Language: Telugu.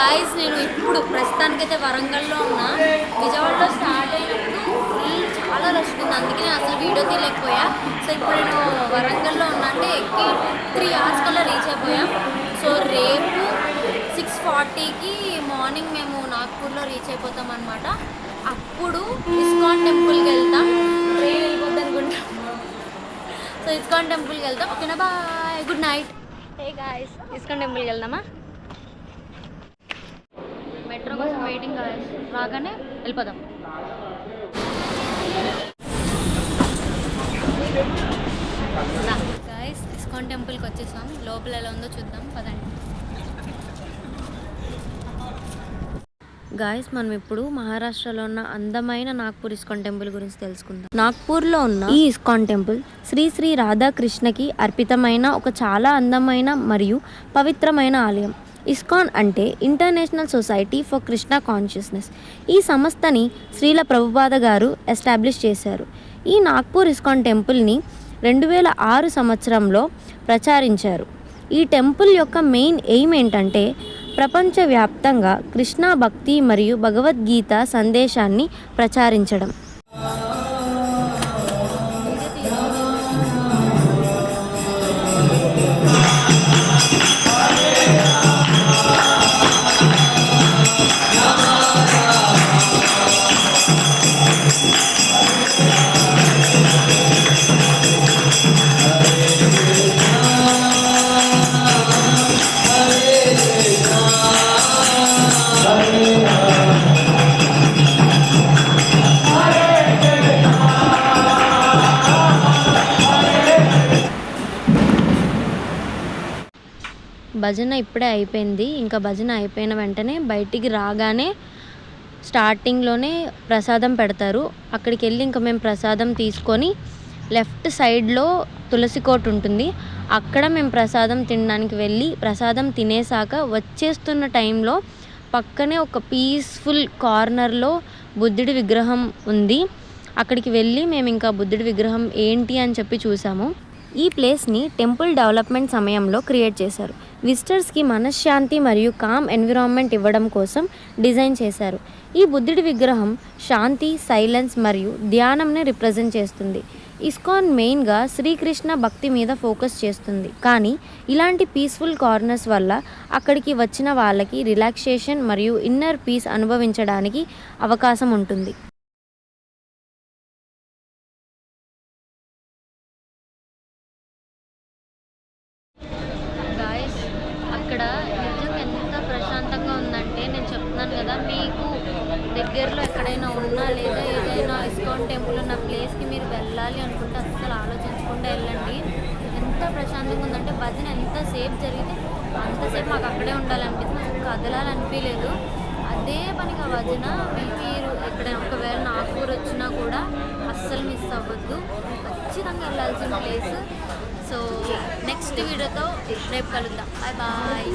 గాయస్ నేను ఇప్పుడు ప్రస్తుతానికైతే వరంగల్లో ఉన్నా. విజయవాడలో స్టార్ట్ అయినప్పుడు చాలా రష్ ఉంది, అందుకే నేను అసలు వీడియో తీయలేకపోయా. సో ఇప్పుడు నేను వరంగల్లో ఉన్నా, అంటే ఎక్కి 3 hours కల్లా రీచ్ అయిపోయాం. సో రేపు 6:40కి మార్నింగ్ మేము నాగ్పూర్లో రీచ్ అయిపోతాం అనమాట. అప్పుడు ఇస్కాన్ టెంపుల్కి వెళ్తాం. ట్రైన్ వెళ్ళిపోద్ది అనుకుంటాం. సో ఇస్కాన్ టెంపుల్కి వెళ్తాం. ఓకేనా, bye, good night. Hey guys, ISKCON టెంపుల్కి వెళ్దామా? మెట్రో కోసం వెయిటింగ్ గాయస్, రాగానే వెళ్ళిపోదాం. గాయస్ ఇస్కాన్ టెంపుల్కి వచ్చేసాం. లోపల ఎలా ఉందో చూద్దాం, పదండి. గాయస్ మనం ఇప్పుడు మహారాష్ట్రలో ఉన్న అందమైన నాగ్పూర్ ఇస్కాన్ టెంపుల్ గురించి తెలుసుకుందాం. నాగ్పూర్లో ఉన్న ఈ ఇస్కాన్ టెంపుల్ శ్రీ శ్రీ రాధాకృష్ణకి అర్పితమైన ఒక చాలా అందమైన మరియు పవిత్రమైన ఆలయం. ఇస్కాన్ అంటే international society for Krishna consciousness. ఈ సంస్థని శ్రీల ప్రభుపాద గారు ఎస్టాబ్లిష్ చేశారు. ఈ నాగ్పూర్ ఇస్కాన్ టెంపుల్ని 2006 సంవత్సరంలో ప్రచారించారు. ఈ టెంపుల్ యొక్క మెయిన్ ఎయిమ్ ఏంటంటే ప్రపంచవ్యాప్తంగా కృష్ణ భక్తి మరియు భగవద్గీత సందేశాన్ని ప్రచారించడం. భజన ఇప్పుడే అయిపోయింది. ఇంకా భజన అయిపోయిన వెంటనే బయటికి రాగానే స్టార్టింగ్లోనే ప్రసాదం పెడతారు. అక్కడికి వెళ్ళి ఇంకా మేము ప్రసాదం తీసుకొని లెఫ్ట్ సైడ్లో తులసి కోట ఉంటుంది, అక్కడ మేము ప్రసాదం తినడానికి వెళ్ళి ప్రసాదం తినేసాక వచ్చేస్తున్న టైంలో పక్కనే ఒక పీస్ఫుల్ కార్నర్లో బుద్ధుడి విగ్రహం ఉంది. అక్కడికి వెళ్ళి మేము ఇంకా బుద్ధుడి విగ్రహం ఏంటి అని చెప్పి చూసాము. ఈ ప్లేస్ని టెంపుల్ డెవలప్మెంట్ సమయంలో క్రియేట్ చేశారు. విజిటర్స్కి మనశ్శాంతి మరియు కామ్ ఎన్విరాన్మెంట్ ఇవ్వడం కోసం డిజైన్ చేశారు. ఈ బుద్ధుడి విగ్రహం శాంతి, సైలెన్స్ మరియు ధ్యానంని రిప్రజెంట్ చేస్తుంది. ఇస్కాన్ మెయిన్గా శ్రీకృష్ణ భక్తి మీద ఫోకస్ చేస్తుంది, కానీ ఇలాంటి పీస్ఫుల్ కార్నర్స్ వల్ల అక్కడికి వచ్చిన వాళ్ళకి రిలాక్సేషన్ మరియు ఇన్నర్ పీస్ అనుభవించడానికి అవకాశం ఉంటుంది. ఇక్కడ నిజంగా ఎంత ప్రశాంతంగా ఉందంటే, నేను చెప్తున్నాను కదా, మీకు దగ్గరలో ఎక్కడైనా ఉన్నా లేదా ఏదైనా ఇస్కాన్ టెంపుల్ ఉన్న ప్లేస్కి మీరు వెళ్ళాలి అనుకుంటే అస్సలు ఆలోచించకుండా వెళ్ళండి. ఎంత ప్రశాంతంగా ఉందంటే భజన ఎంతసేపు జరిగితే అంతసేపు మాకు అక్కడే ఉండాలనిపిస్తుంది, అసలు కదలాలనిపించలేదు. అదే పనిగా భజన మీరు ఎక్కడైనా ఒకవేళ నాగ్పూర్ వచ్చినా కూడా అస్సలు మిస్ అవ్వద్దు, ఖచ్చితంగా వెళ్ళాల్సిన ప్లేస్. సో నెక్స్ట్ వీడియోతో రేపు కలుద్దాం. Bye bye.